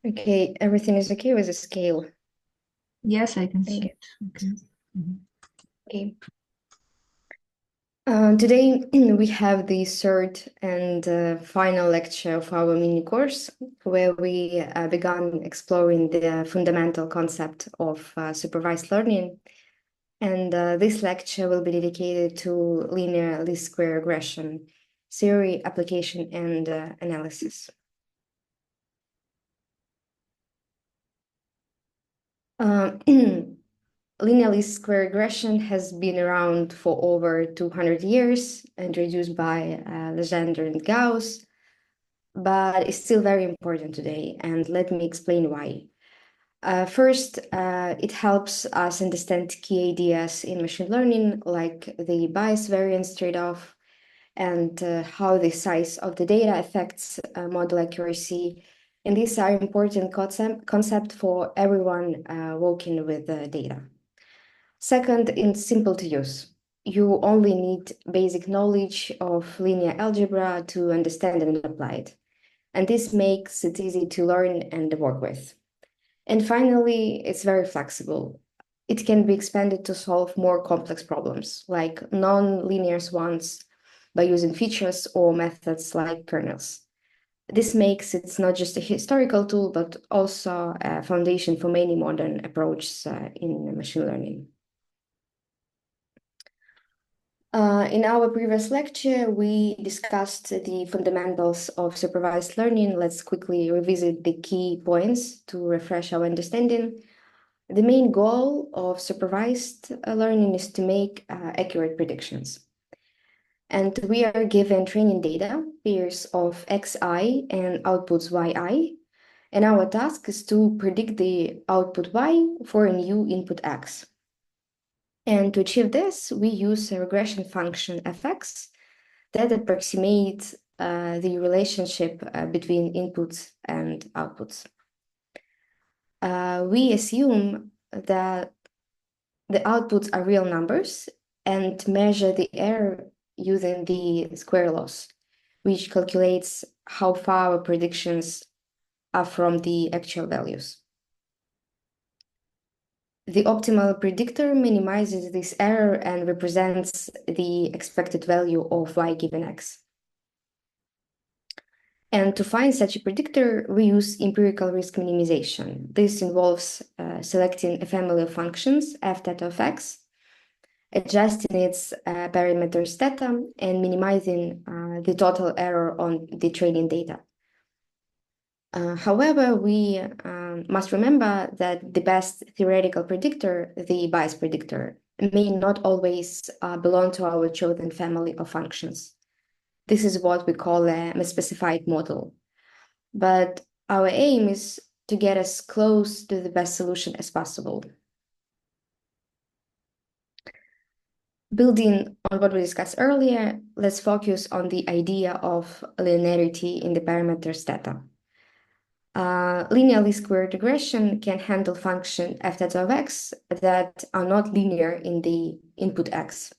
Okay, everything is okay with the scale. Yes, I can Thank see you. it. Okay. Mhm. Okay. Today we have the third and final lecture of our mini course, where we began exploring the fundamental concept of supervised learning. And this lecture will be dedicated to linear least square regression theory, application, and analysis. Linear least square regression has been around for over 200 years, introduced by Legendre and Gauss, but it's still very important today, and let me explain why. First, it helps us understand key ideas in machine learning, like the bias variance trade-off and how the size of the data affects model accuracy. And these are important concept for everyone working with data. Second, it's simple to use. You only need basic knowledge of linear algebra to understand and apply it. And this makes it easy to learn and work with. And finally, it's very flexible. It can be expanded to solve more complex problems, like non-linear ones, by using features or methods like kernels. This makes it not just a historical tool, but also a foundation for many modern approaches in machine learning. In our previous lecture, we discussed the fundamentals of supervised learning. Let's quickly revisit the key points to refresh our understanding. The main goal of supervised learning is to make accurate predictions. And we are given training data, pairs of xi and outputs yi. And our task is to predict the output y for a new input x. And to achieve this, we use a regression function fx that approximates the relationship between inputs and outputs. We assume that the outputs are real numbers and measure the error using the square loss, which calculates how far our predictions are from the actual values. The optimal predictor minimizes this error and represents the expected value of y given x. And to find such a predictor, we use empirical risk minimization. This involves selecting a family of functions, f theta of x, adjusting its parameters theta, and minimizing the total error on the training data. However, we must remember that the best theoretical predictor, the bias predictor, may not always belong to our chosen family of functions. This is what we call a misspecified model. But our aim is to get as close to the best solution as possible. Building on what we discussed earlier, let's focus on the idea of linearity in the parameters theta. Linearly squared regression can handle function f theta of x that are not linear in the input x,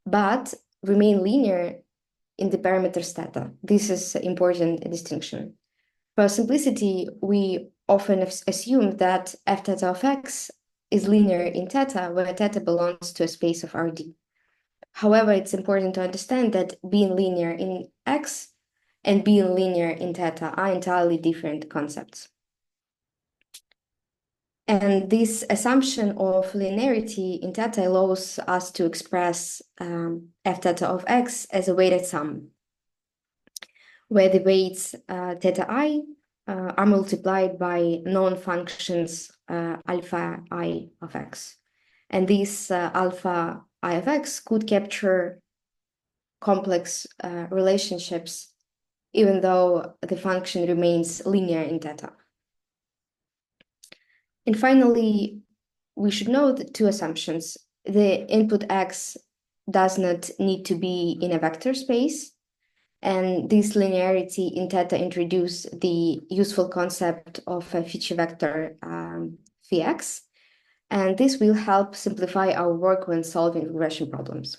but remain linear in the parameters theta. This is an important distinction. For simplicity, we often assume that f theta of x is linear in theta, where theta belongs to a space of Rd. However, it's important to understand that being linear in x and being linear in theta are entirely different concepts. And this assumption of linearity in theta allows us to express f theta of x as a weighted sum, where the weights theta I are multiplied by known functions alpha I of x. And this alpha I of x could capture complex relationships, even though the function remains linear in theta. And finally, we should note two assumptions. The input x does not need to be in a vector space, and this linearity in theta introduced the useful concept of a feature vector phi x, and this will help simplify our work when solving regression problems.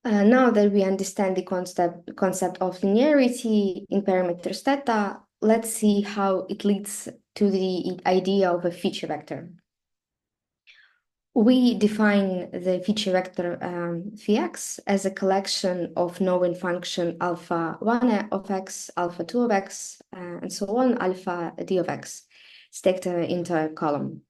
Now that we understand the concept of linearity in parameters theta, let's see how it leads to the idea of a feature vector. We define the feature vector Px as a collection of known function alpha 1 of x, alpha 2 of x, and so on, alpha d of x, stacked into a column.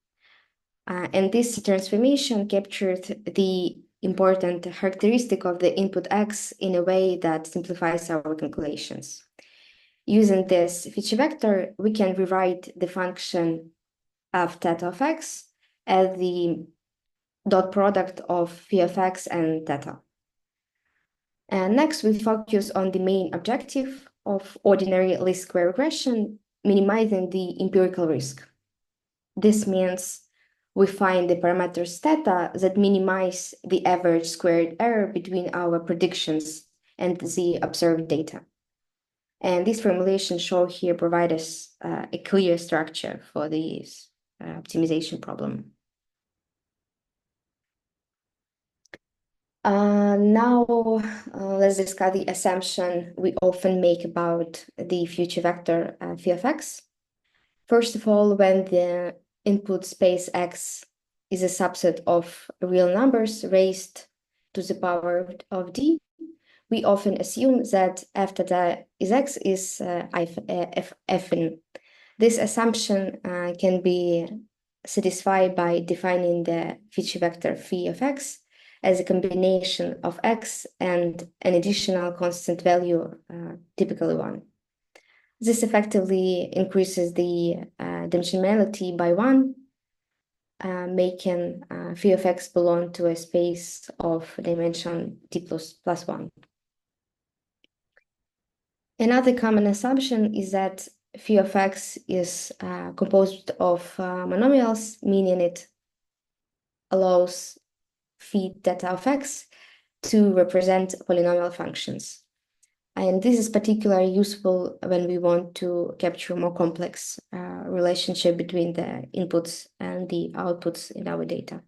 And this transformation captured the important characteristic of the input x in a way that simplifies our calculations. Using this feature vector, we can rewrite the function of theta of x as the dot product of phi of x and theta. And next, we focus on the main objective of ordinary least square regression, minimizing the empirical risk. This means we find the parameters theta that minimize the average squared error between our predictions and the observed data. And this formulation shown here provides us a clear structure for this optimization problem. Now, let's discuss the assumption we often make about the future vector phi of x. First of all, when the input space x is a subset of real numbers raised to the power of d, we often assume that f theta is x is fn. This assumption can be satisfied by defining the feature vector phi of x as a combination of x and an additional constant value, typically 1. This effectively increases the dimensionality by 1, making phi of x belong to a space of dimension d plus 1. Another common assumption is that phi of x is composed of monomials, meaning it allows phi theta of x to represent polynomial functions. And this is particularly useful when we want to capture more complex relationship between the inputs and the outputs in our data.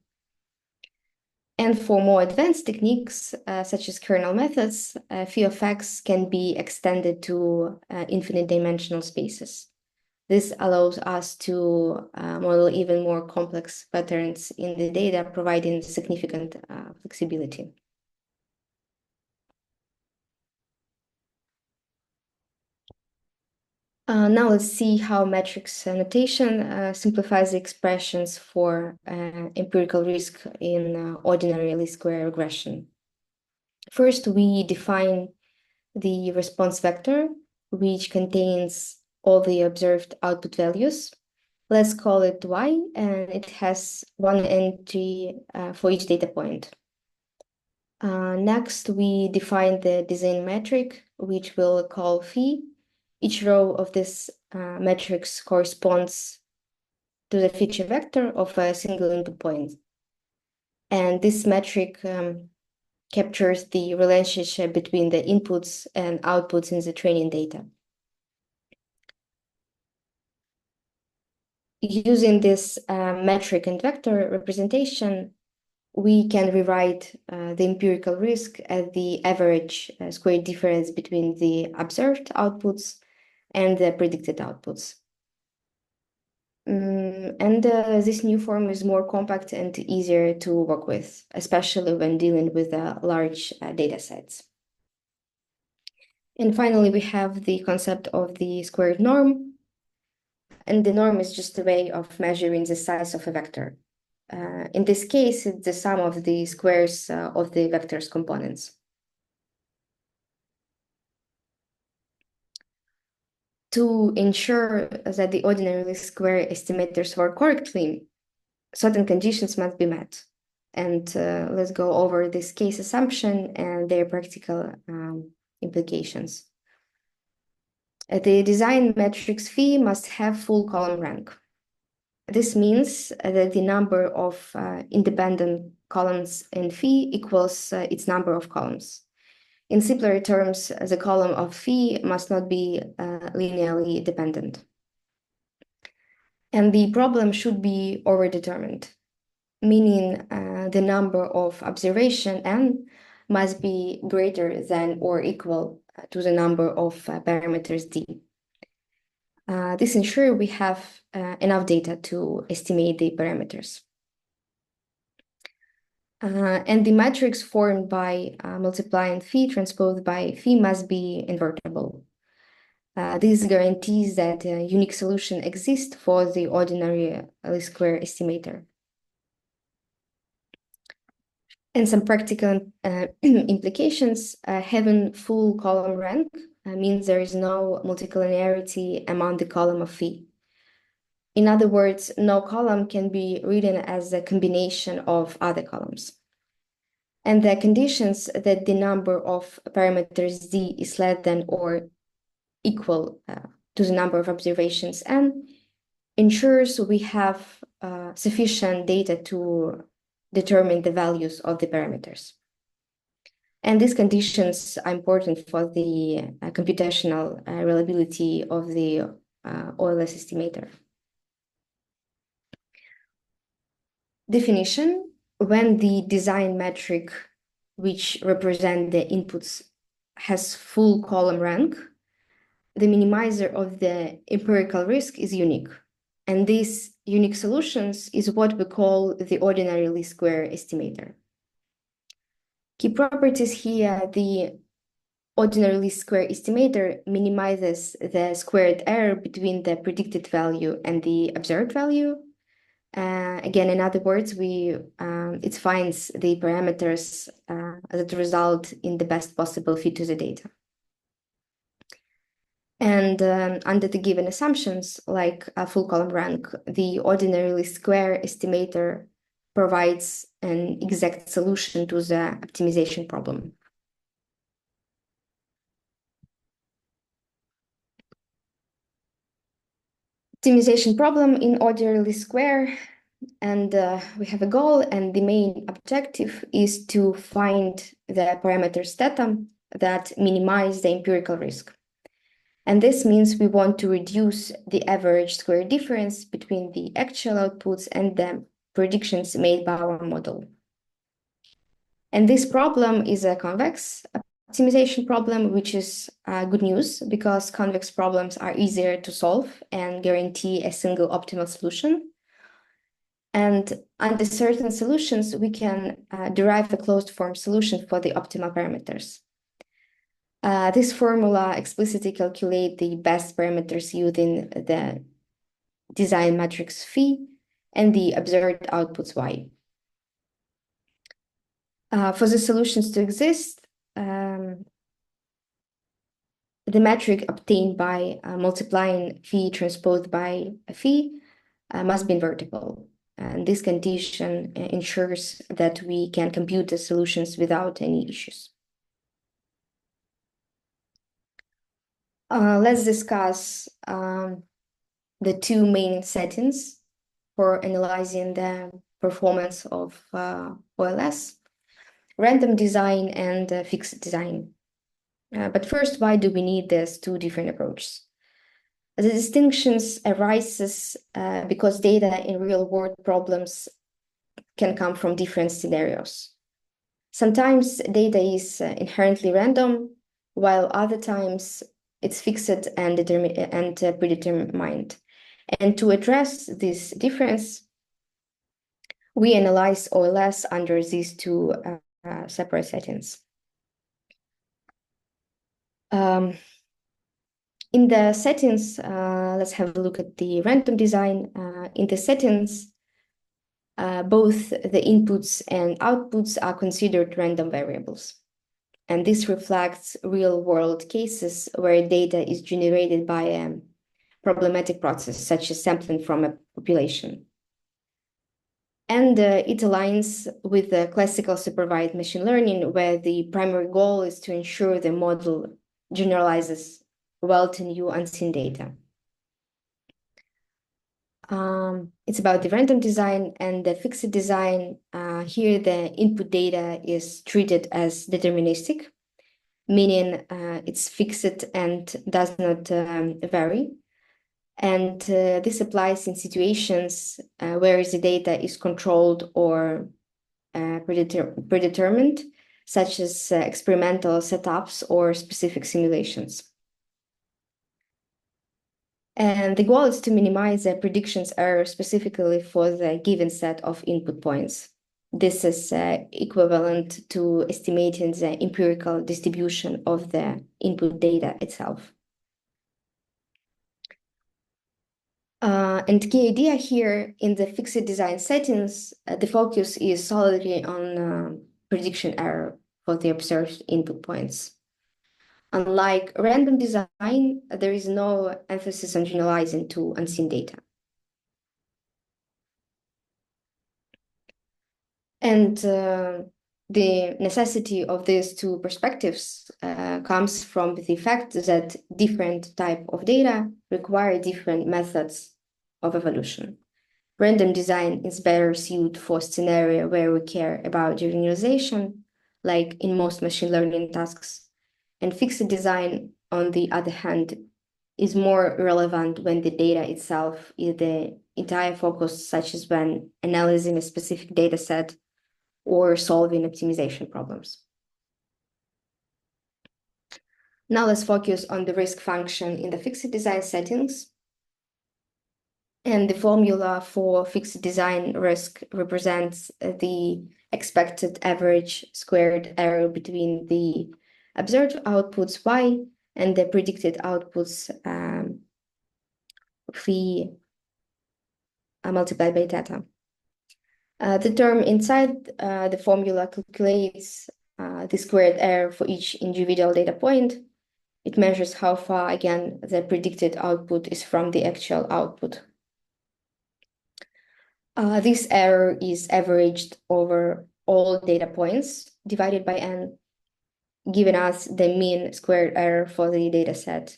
And for more advanced techniques, such as kernel methods, phi of x can be extended to infinite dimensional spaces. This allows us to model even more complex patterns in the data, providing significant flexibility. Now let's see how matrix notation simplifies the expressions for empirical risk in ordinary least square regression. First, we define the response vector, which contains all the observed output values. Let's call it y, and it has one entry for each data point. Next, we define the design metric, which we'll call phi. Each row of this matrix corresponds to the feature vector of a single input point. And this metric captures the relationship between the inputs and outputs in the training data. Using this metric and vector representation, we can rewrite the empirical risk as the average square difference between the observed outputs and the predicted outputs. This new form is more compact and easier to work with, especially when dealing with large data sets. And finally, we have the concept of the squared norm. And the norm is just a way of measuring the size of a vector. In this case, it's the sum of the squares of the vector's components. To ensure that the ordinary least square estimators work correctly, certain conditions must be met. And let's go over this case assumption and their practical implications. The design matrix phi must have full column rank. This means that the number of independent columns in phi equals its number of columns. In simpler terms, the column of phi must not be linearly dependent. And the problem should be overdetermined, meaning the number of observation n must be greater than or equal to the number of parameters d. This ensures we have enough data to estimate the parameters. And the matrix formed by multiplying phi transposed by phi must be invertible. This guarantees that a unique solution exists for the ordinary least square estimator. And some practical implications, having full column rank means there is no multicollinearity among the column of phi. In other words, no column can be written as a combination of other columns. And the conditions that the number of parameters d is less than or equal to the number of observations n ensures we have sufficient data to determine the values of the parameters. And these conditions are important for the computational reliability of the OLS estimator. Definition: when the design metric, which represent the inputs, has full column rank, the minimizer of the empirical risk is unique. And these unique solutions is what we call the ordinary least square estimator. Key properties here: the ordinary least square estimator minimizes the squared error between the predicted value and the observed value. Again, in other words, it finds the parameters that result in the best possible fit to the data. And under the given assumptions, like a full column rank, the ordinary least square estimator provides an exact solution to the optimization problem. Optimization problem in ordinary least square, and we have a goal, and the main objective is to find the parameters theta that minimize the empirical risk. And this means we want to reduce the average square difference between the actual outputs and the predictions made by our model. And this problem is a convex optimization problem, which is good news because convex problems are easier to solve and guarantee a single optimal solution. And under certain solutions, we can derive a closed form solution for the optimal parameters. This formula explicitly calculates the best parameters using the design matrix phi and the observed outputs y. For the solutions to exist, the metric obtained by multiplying phi transposed by phi must be invertible. And this condition ensures that we can compute the solutions without any issues. Let's discuss the two main settings for analyzing the performance of OLS: random design and fixed design. But first, why do we need these two different approaches? The distinctions arises because data in real-world problems can come from different scenarios. Sometimes data is inherently random, while other times it's fixed and predetermined. And to address this difference, we analyze OLS under these two separate settings. In the settings, let's have a look at the random design. In the settings, both the inputs and outputs are considered random variables. And this reflects real-world cases where data is generated by a problematic process, such as sampling from a population. And it aligns with the classical supervised machine learning, where the primary goal is to ensure the model generalizes well to new unseen data. It's about the random design and the fixed design. Here, the input data is treated as deterministic, meaning it's fixed and does not vary. And this applies in situations where the data is controlled or predetermined, such as experimental setups or specific simulations. And the goal is to minimize the predictions error specifically for the given set of input points. This is equivalent to estimating the empirical distribution of the input data itself. And key idea here in the fixed design settings, the focus is solely on prediction error for the observed input points. Unlike random design, there is no emphasis on generalizing to unseen data. And the necessity of these two perspectives comes from the fact that different type of data require different methods of evolution. Random design is better suited for scenario where we care about generalization, like in most machine learning tasks. And fixed design, on the other hand, is more relevant when the data itself is the entire focus, such as when analyzing a specific data set or solving optimization problems. Now let's focus on the risk function in the fixed design settings. And the formula for fixed design risk represents the expected average squared error between the observed outputs y and the predicted outputs phi multiplied by theta. The term inside the formula calculates the squared error for each individual data point. It measures how far, again, the predicted output is from the actual output. This error is averaged over all data points divided by n, giving us the mean squared error for the data set.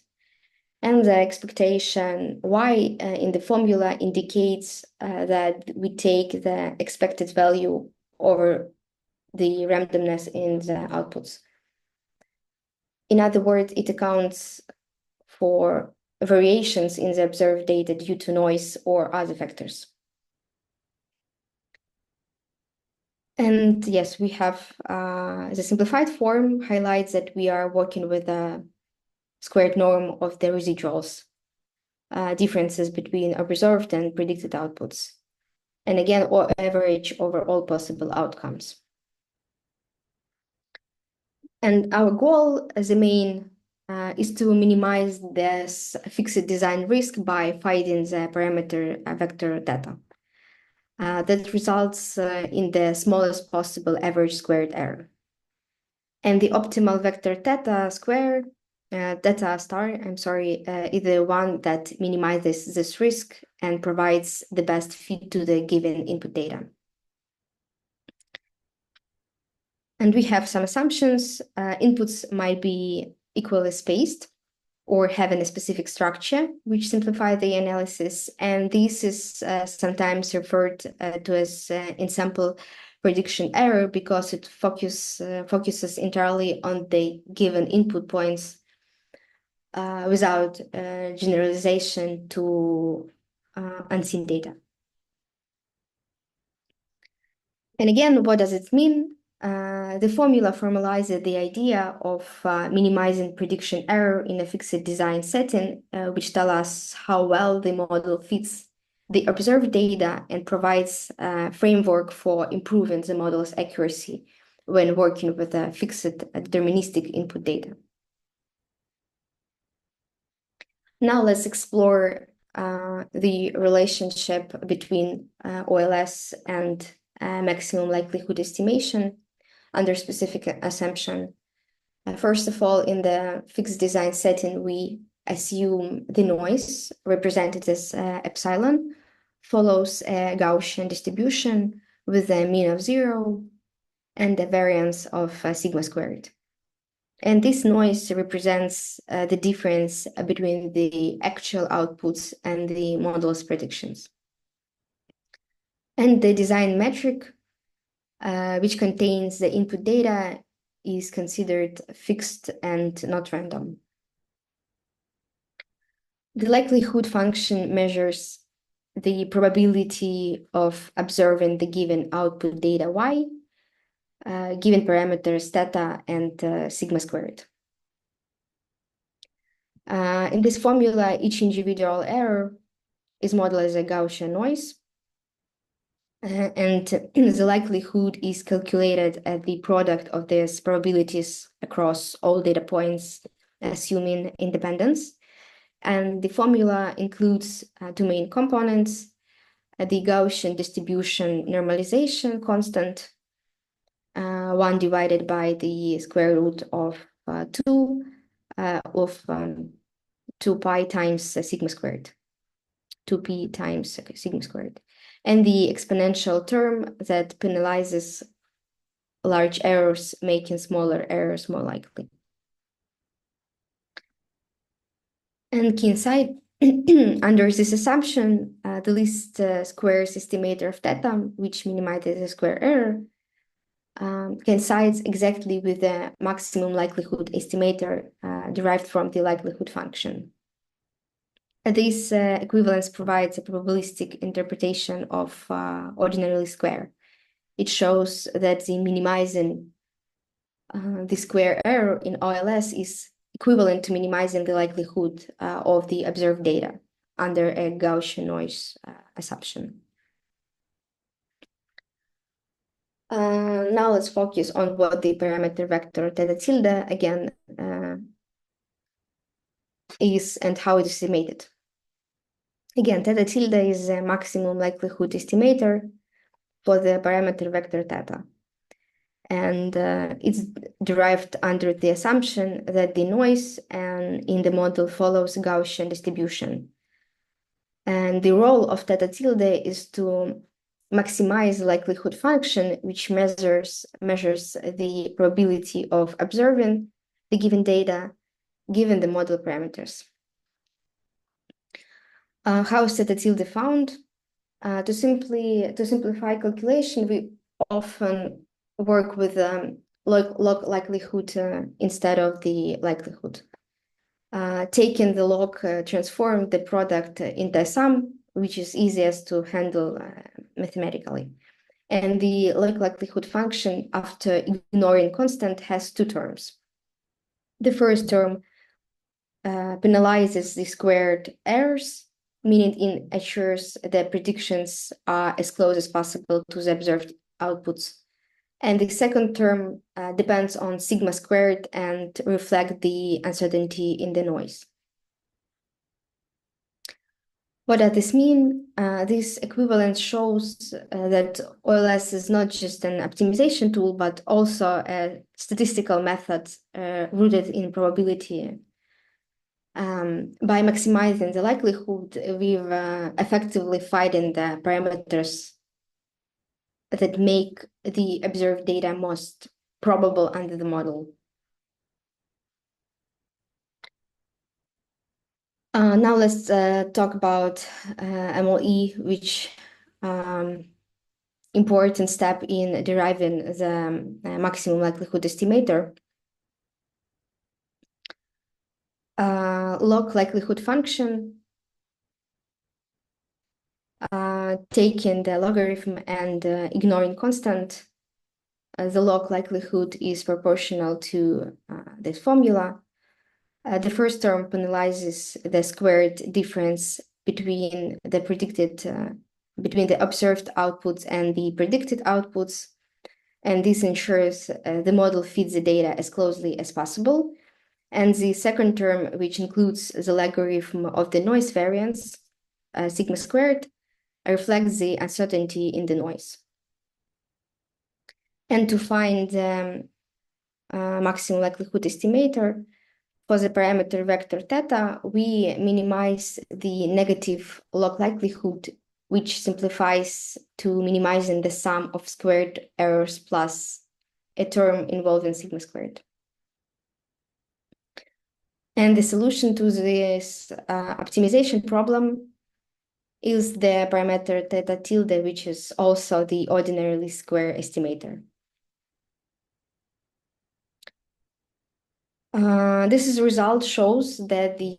And the expectation y in the formula indicates that we take the expected value over the randomness in the outputs. In other words, it accounts for variations in the observed data due to noise or other factors. And yes, we have the simplified form highlights that we are working with a squared norm of the residuals, differences between observed and predicted outputs. And again, or average over all possible outcomes. And our goal as a main is to minimize this fixed design risk by finding the parameter vector data. That results in the smallest possible average squared error. And the optimal vector theta square, theta star, is the one that minimizes this risk and provides the best fit to the given input data. And we have some assumptions. Inputs might be equally spaced or having a specific structure, which simplify the analysis. And this is sometimes referred to as ensemble prediction error because it focuses entirely on the given input points without generalization to unseen data. And again, what does it mean? The formula formalizes the idea of minimizing prediction error in a fixed design setting, which tells us how well the model fits the observed data and provides a framework for improving the model's accuracy when working with a fixed deterministic input data. Now let's explore the relationship between OLS and maximum likelihood estimation under specific assumption. First of all, in the fixed design setting, we assume the noise represented as epsilon follows a Gaussian distribution with a mean of 0 and a variance of sigma squared. And this noise represents the difference between the actual outputs and the model's predictions. And the design metric, which contains the input data, is considered fixed and not random. The likelihood function measures the probability of observing the given output data y given parameters theta and sigma squared. In this formula, each individual error is modeled as a Gaussian noise, and the likelihood is calculated at the product of these probabilities across all data points, assuming independence. And the formula includes two main components: the Gaussian distribution normalization constant, 1 divided by the square root of 2 of 2 pi times sigma squared, 2p times sigma squared, and the exponential term that penalizes large errors, making smaller errors more likely. And key insight, under this assumption, the least squares estimator of theta, which minimizes the square error, coincides exactly with the maximum likelihood estimator derived from the likelihood function. This equivalence provides a probabilistic interpretation of ordinary least square. It shows that the minimizing the square error in OLS is equivalent to minimizing the likelihood of the observed data under a Gaussian noise assumption. Now let's focus on what the parameter vector theta tilde again is and how it is estimated. Again, theta tilde is a maximum likelihood estimator for the parameter vector theta. And it's derived under the assumption that the noise in the model follows Gaussian distribution. And the role of theta tilde is to maximize the likelihood function, which measures the probability of observing the given data given the model parameters. How is theta tilde found? To simplify calculation, we often work with log likelihood instead of the likelihood. Taking the log transform the product into a sum, which is easiest to handle mathematically. And the log likelihood function, after ignoring constant, has two terms. The first term penalizes the squared errors, meaning it ensures that predictions are as close as possible to the observed outputs. And the second term depends on sigma squared and reflect the uncertainty in the noise. What does this mean? This equivalence shows that OLS is not just an optimization tool, but also a statistical method rooted in probability. By maximizing the likelihood, we've effectively fighting the parameters that make the observed data most probable under the model. Now let's talk about MLE, which important step in deriving the maximum likelihood estimator. Log likelihood function, taking the logarithm and ignoring constant, the log likelihood is proportional to this formula. The first term penalizes the squared difference between the between the observed outputs and the predicted outputs, and this ensures the model fits the data as closely as possible. And the second term, which includes the logarithm of the noise variance, sigma squared, reflects the uncertainty in the noise. And to find the maximum likelihood estimator for the parameter vector theta, we minimize the negative log likelihood, which simplifies to minimizing the sum of squared errors plus a term involving sigma squared. And the solution to this optimization problem is the parameter theta tilde, which is also the ordinary least square estimator. This result shows that the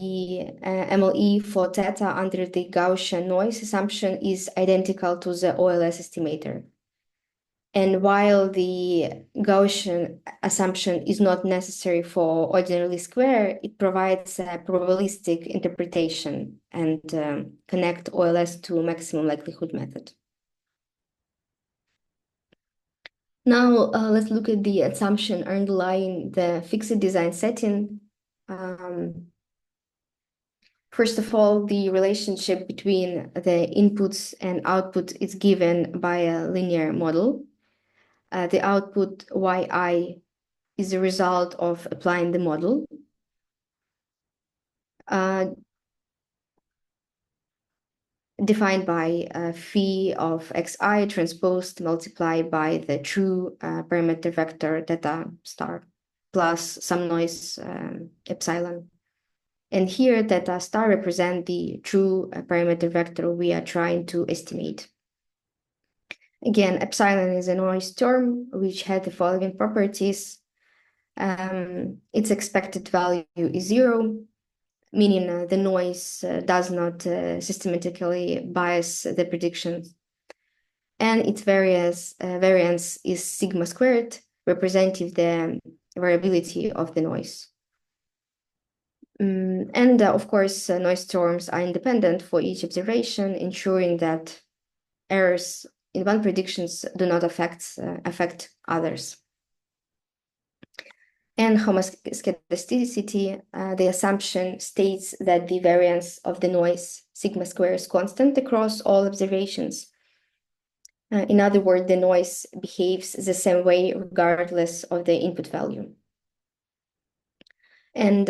MLE for theta under the Gaussian noise assumption is identical to the OLS estimator. And while the Gaussian assumption is not necessary for ordinary least square, it provides a probabilistic interpretation and connect OLS to maximum likelihood method. Now let's look at the assumption underlying the fixed design setting. First of all, the relationship between the inputs and output is given by a linear model. The output yi is a result of applying the model. Defined by phi of xi transposed multiplied by the true parameter vector theta star plus some noise epsilon. And here theta star represent the true parameter vector we are trying to estimate. Again, epsilon is a noise term which had the following properties. Its expected value is 0, meaning the noise does not systematically bias the predictions. And its variance is sigma squared, representing the variability of the noise. And of course, noise terms are independent for each observation, ensuring that errors in one predictions do not affect others. And homoscedasticity, the assumption states that the variance of the noise sigma square is constant across all observations. In other words, the noise behaves the same way regardless of the input value. And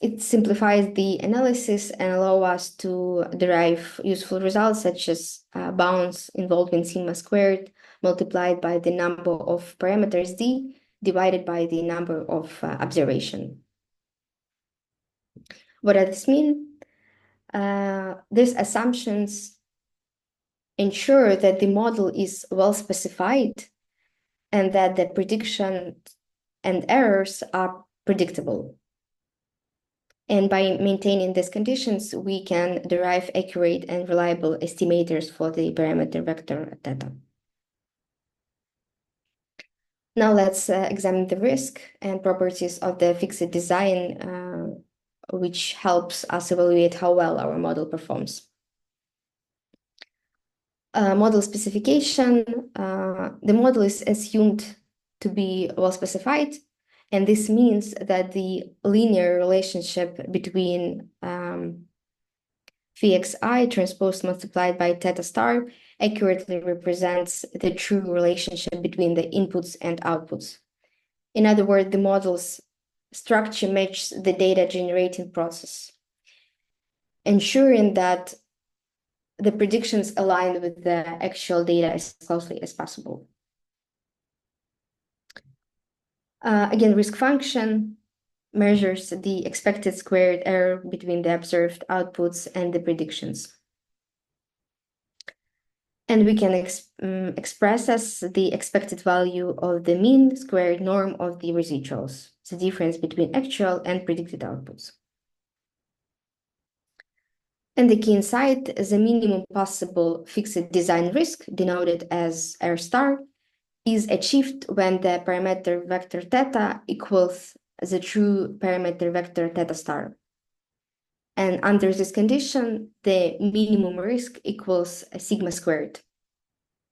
it simplifies the analysis and allows us to derive useful results such as bounds involving sigma squared multiplied by the number of parameters d divided by the number of observation. What does this mean? These assumptions ensure that the model is well specified and that the prediction and errors are predictable. And by maintaining these conditions, we can derive accurate and reliable estimators for the parameter vector theta. Now let's examine the risk and properties of the fixed design, which helps us evaluate how well our model performs. Model specification, the model is assumed to be well specified, and this means that the linear relationship between phi xi transpose multiplied by theta star accurately represents the true relationship between the inputs and outputs. In other words, the model's structure matches the data generating process, ensuring that the predictions align with the actual data as closely as possible. Again, risk function measures the expected squared error between the observed outputs and the predictions. And we can express as the expected value of the mean squared norm of the residuals, the difference between actual and predicted outputs. And the key insight is the minimum possible fixed design risk, denoted as R star, is achieved when the parameter vector theta equals the true parameter vector theta star. And under this condition, the minimum risk equals a sigma squared,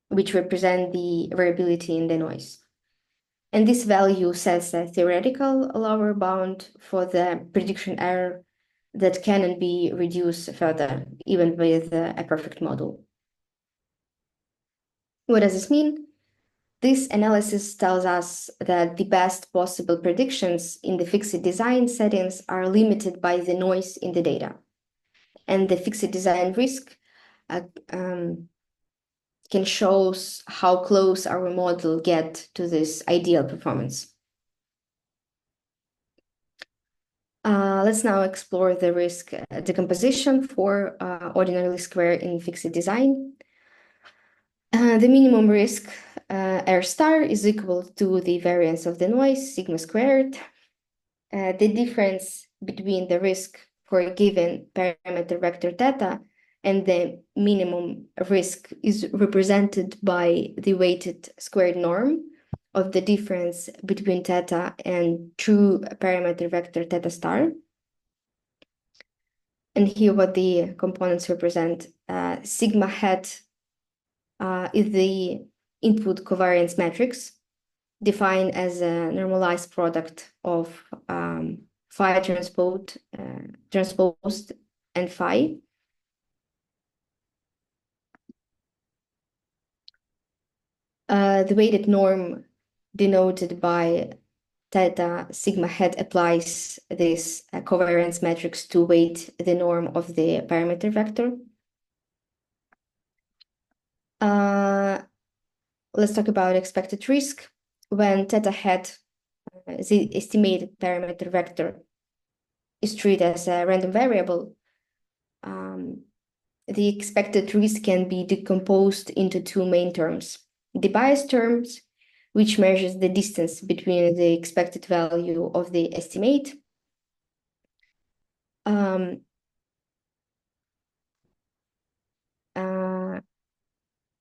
which represent the variability in the noise. And this value sets a theoretical lower bound for the prediction error that cannot be reduced further, even with a perfect model. What does this mean? This analysis tells us that the best possible predictions in the fixed design settings are limited by the noise in the data. And the fixed design risk can show how close our model gets to this ideal performance. Let's now explore the risk decomposition for ordinary least square in fixed design. The minimum risk R star is equal to the variance of the noise, sigma squared. The difference between the risk for a given parameter vector theta and the minimum risk is represented by the weighted squared norm of the difference between theta and true parameter vector theta star. And here what the components represent. Sigma hat is the input covariance matrix defined as a normalized product of phi transposed and phi. The weighted norm denoted by theta sigma hat applies this covariance matrix to weight the norm of the parameter vector. Let's talk about expected risk. When theta hat, the estimated parameter vector, is treated as a random variable, the expected risk can be decomposed into two main terms. The bias terms, which measures the distance between the expected value of the estimate,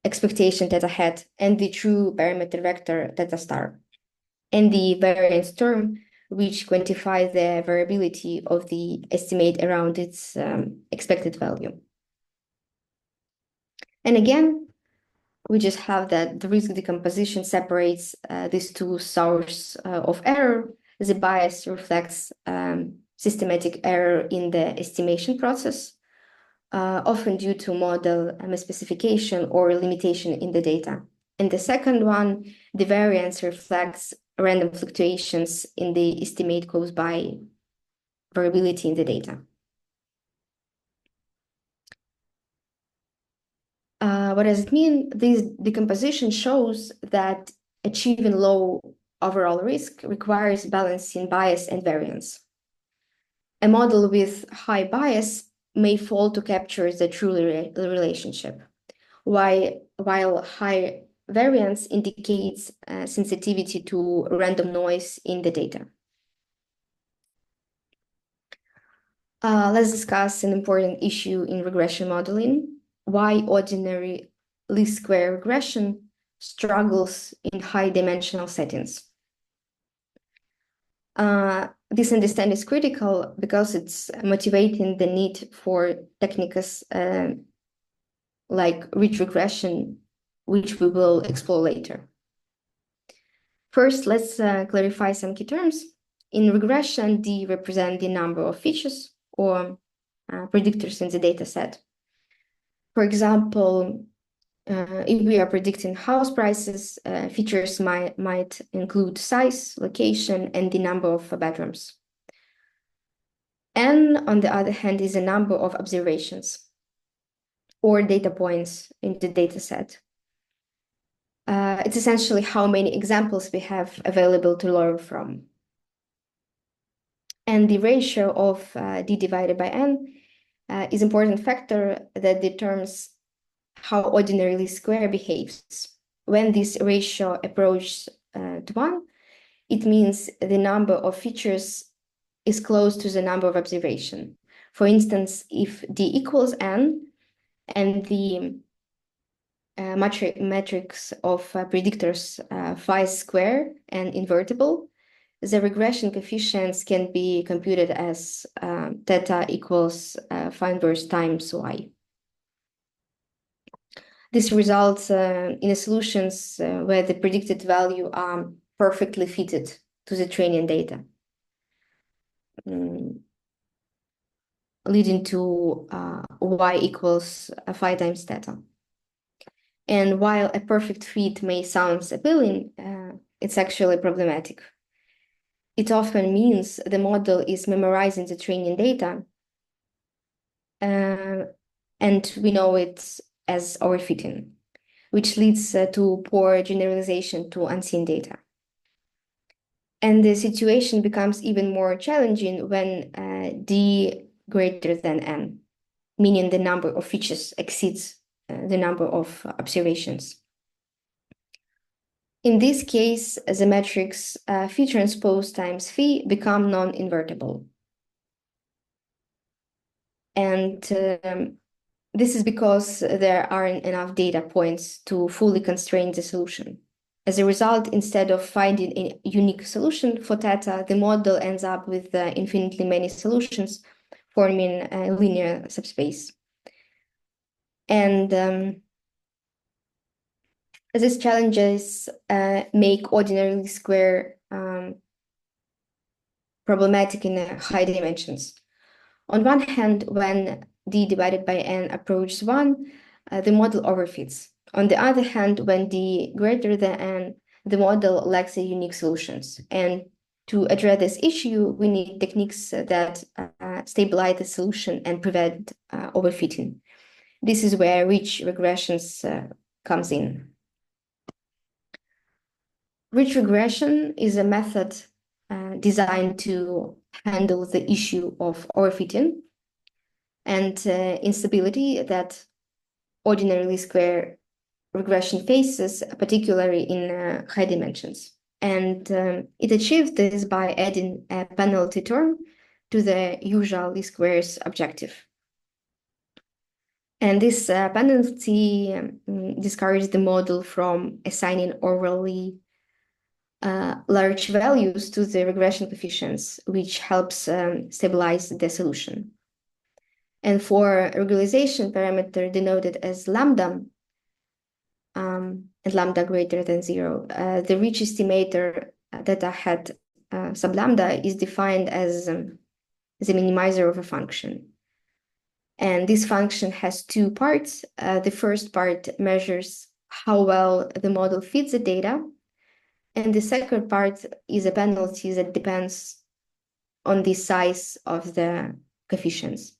expectation theta hat, and the true parameter vector theta star, and the variance term, which quantifies the variability of the estimate around its expected value. And again, we just have that the risk decomposition separates these two sources of error. The bias reflects systematic error in the estimation process, often due to model misspecification or limitation in the data. And the second one, the variance reflects random fluctuations in the estimate caused by variability in the data. What does it mean? This decomposition shows that achieving low overall risk requires balancing bias and variance. A model with high bias may fail to capture the true relationship, while high variance indicates sensitivity to random noise in the data. Let's discuss an important issue in regression modeling: why ordinary least square regression struggles in high-dimensional settings. This understanding is critical because it's motivating the need for techniques like rich regression, which we will explore later. First, let's clarify some key terms. In regression, D represents the number of features or predictors in the data set. For example, if we are predicting house prices, features might include size, location, and the number of bedrooms. N, on the other hand, is a number of observations or data points in the data set. It's essentially how many examples we have available to learn from. And the ratio of D divided by N is an important factor that determines how ordinary least square behaves. When this ratio approaches to 1, it means the number of features is close to the number of observation. For instance, if D equals N and the matrix of predictors phi square and invertible, the regression coefficients can be computed as theta equals phi inverse times y. This results in a solutions where the predicted value are perfectly fitted to the training data, leading to y equals phi times theta. And while a perfect fit may sound appealing, it's actually problematic. It often means the model is memorizing the training data, and we know it as overfitting, which leads to poor generalization to unseen data. And the situation becomes even more challenging when D greater than N, meaning the number of features exceeds the number of observations. In this case, the matrix phi transpose times phi become non-invertible. And This is because there aren't enough data points to fully constrain the solution. As a result, instead of finding a unique solution for theta, the model ends up with infinitely many solutions, forming a linear subspace. And these challenges make ordinary least square problematic in high dimensions. On one hand, when d divided by n approaches 1, the model overfits. On the other hand, when d greater than n, the model lacks a unique solutions. And to address this issue, we need techniques that stabilize the solution and prevent overfitting. This is where rich regressions comes in. Rich regression is a method designed to handle the issue of overfitting and instability that ordinarily square regression faces, particularly in high dimensions. And it achieves this by adding a penalty term to the usual least squares objective. And this penalty discourages the model from assigning overly large values to the regression coefficients, which helps stabilize the solution. And for regularization parameter denoted as lambda, and lambda greater than 0, the rich estimator theta hat sub lambda is defined as the minimizer of a function. And this function has two parts. The first part measures how well the model fits the data. And the second part is a penalty that depends on the size of the coefficients.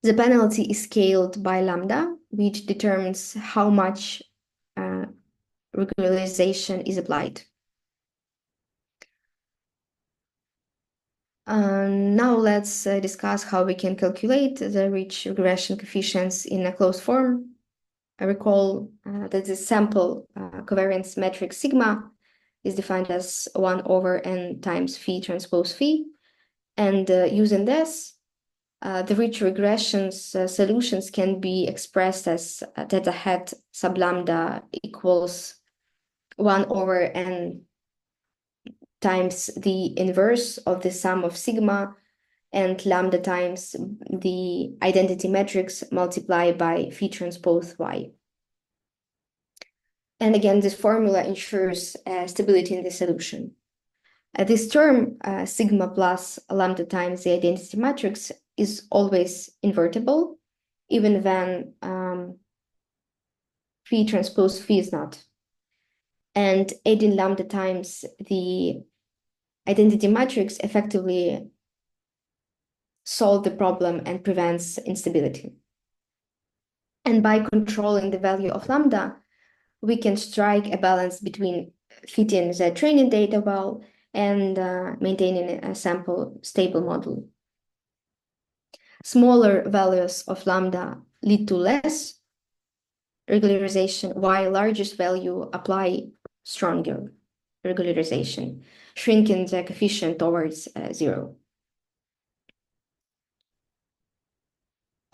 The penalty is scaled by lambda, which determines how much regularization is applied. Now let's discuss how we can calculate the rich regression coefficients in a closed form. I recall that the sample covariance metric sigma is defined as 1 over n times phi transpose phi. And using this, the rich regressions solutions can be expressed as theta hat sub lambda equals 1 over n times the inverse of the sum of sigma and lambda times the identity matrix multiplied by phi transpose y. And again, this formula ensures stability in the solution. This term, sigma plus lambda times the identity matrix, is always invertible, even when phi transpose phi is not. And adding lambda times the identity matrix effectively solves the problem and prevents instability. And by controlling the value of lambda, we can strike a balance between fitting the training data well and maintaining a sample stable model. Smaller values of lambda lead to less regularization, while largest value apply stronger regularization, shrinking the coefficient towards 0.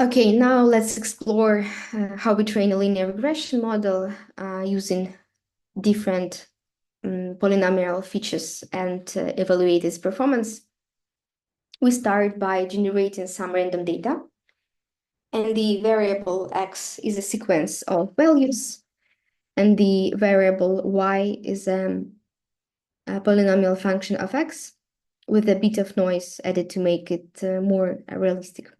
Okay, now let's explore how we train a linear regression model using different polynomial features and evaluate its performance. We start by generating some random data, and the variable x is a sequence of values, and the variable y is a polynomial function of x with a bit of noise added to make it more realistic.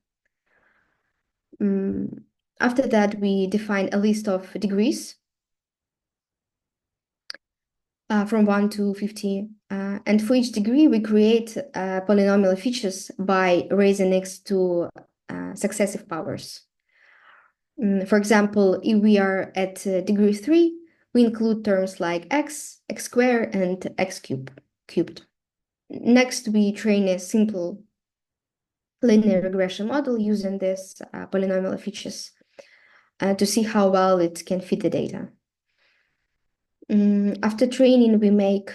After that, we define a list of degrees from 1 to 50. And for each degree, we create polynomial features by raising x to successive powers. For example, if we are at degree 3, we include terms like x, x squared, and x cubed. Next, we train a simple linear regression model using these polynomial features to see how well it can fit the data. After training, we make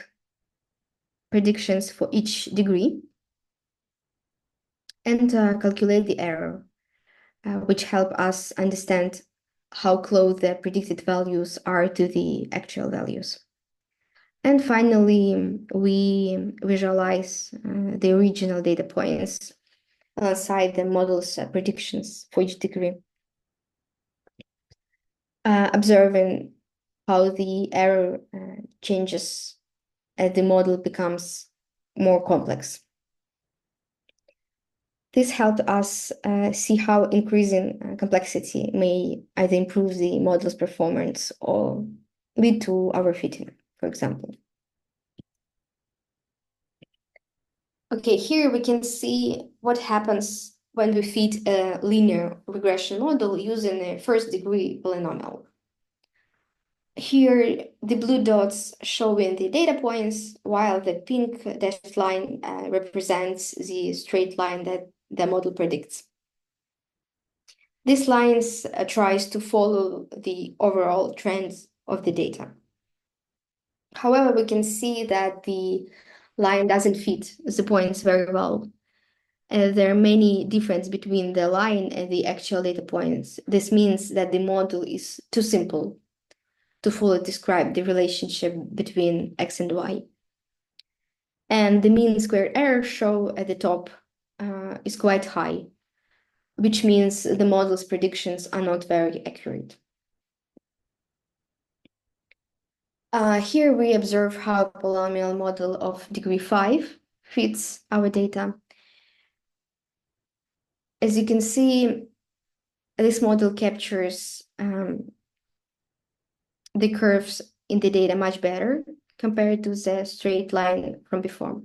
predictions for each degree and calculate the error. which help us understand how close the predicted values are to the actual values. And finally, we visualize the original data points alongside the model's predictions for each degree, observing how the error changes as the model becomes more complex. This helped us see how increasing complexity may either improve the model's performance or lead to overfitting, for example. Okay, here we can see what happens when we fit a linear regression model using a first-degree polynomial. Here, the blue dots showing the data points, while the pink dashed line represents the straight line that the model predicts. This line tries to follow the overall trends of the data. However, we can see that the line doesn't fit the points very well. There are many differences between the line and the actual data points. This means that the model is too simple to fully describe the relationship between x and y. And the mean squared error shown at the top is quite high, which means the model's predictions are not very accurate. Here we observe how a polynomial model of degree 5 fits our data. As you can see, this model captures the curves in the data much better compared to the straight line from before.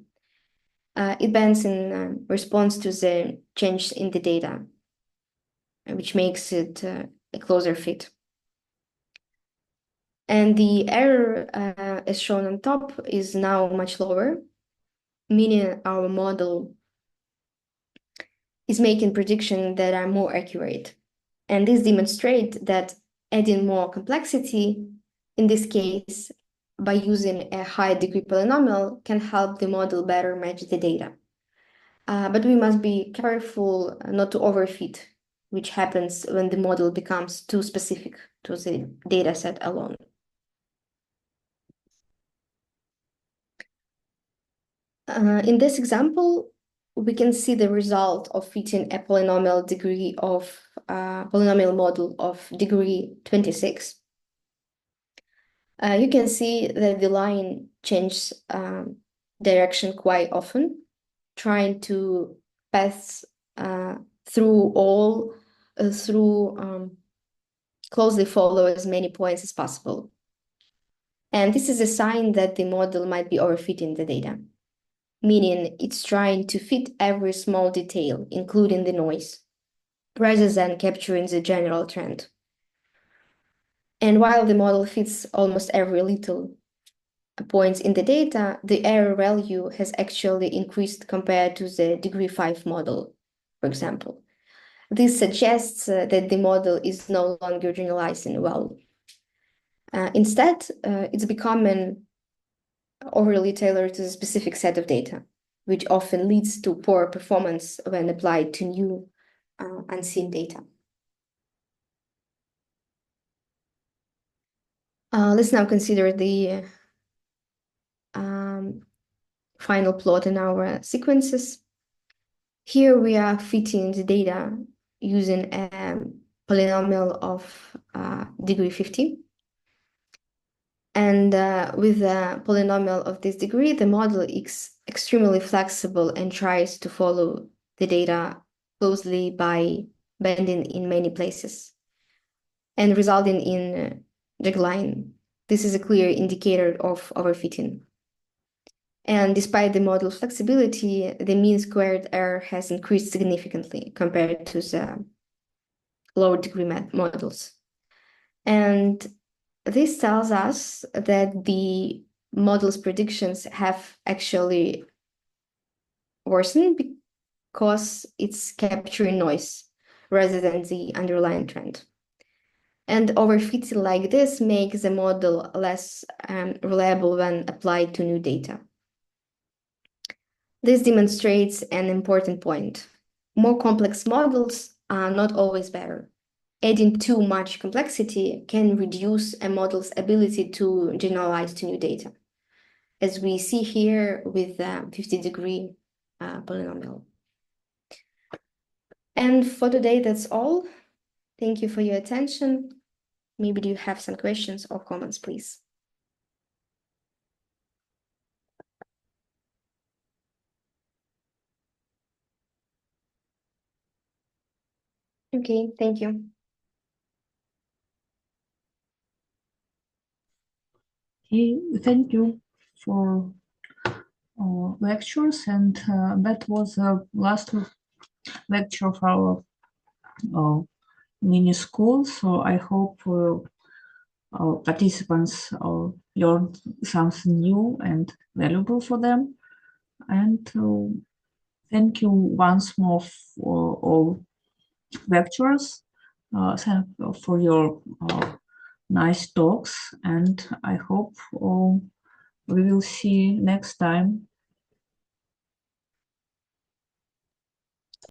It bends in response to the change in the data, which makes it a closer fit. And the error, as shown on top, is now much lower, meaning our model is making predictions that are more accurate. And this demonstrates that adding more complexity, in this case, by using a high degree polynomial, can help the model better match the data. But we must be careful not to overfit, which happens when the model becomes too specific to the data set alone. In this example, we can see the result of fitting a polynomial model of degree 26. You can see that the line changes direction quite often, trying to pass closely follow as many points as possible. And this is a sign that the model might be overfitting the data, meaning it's trying to fit every small detail, including the noise, rather than capturing the general trend. And while the model fits almost every little points in the data, the error value has actually increased compared to the degree 5 model, for example. This suggests that the model is no longer generalizing well. Instead, it's becoming overly tailored to a specific set of data, which often leads to poor performance when applied to new unseen data. Let's now consider the final plot in our sequences. Here we are fitting the data using a polynomial of degree 50. And with a polynomial of this degree, the model is extremely flexible and tries to follow the data closely by bending in many places and resulting in dragline. This is a clear indicator of overfitting. And despite the model's flexibility, the mean squared error has increased significantly compared to the lower degree models. And this tells us that the model's predictions have actually worsened because it's capturing noise rather than the underlying trend. And overfitting like this makes the model less reliable when applied to new data. This demonstrates an important point. More complex models are not always better. Adding too much complexity can reduce a model's ability to generalize to new data, as we see here with the 50-degree polynomial. And for today, that's all. Thank you for your attention. Maybe do you have some questions or comments, please? Okay, thank you. Okay, thank you for lectures, and that was the last lecture of our mini school. So I hope participants learned something new and valuable for them. And thank you once more for all lecturers. Thank you for your nice talks, and I hope we will see next time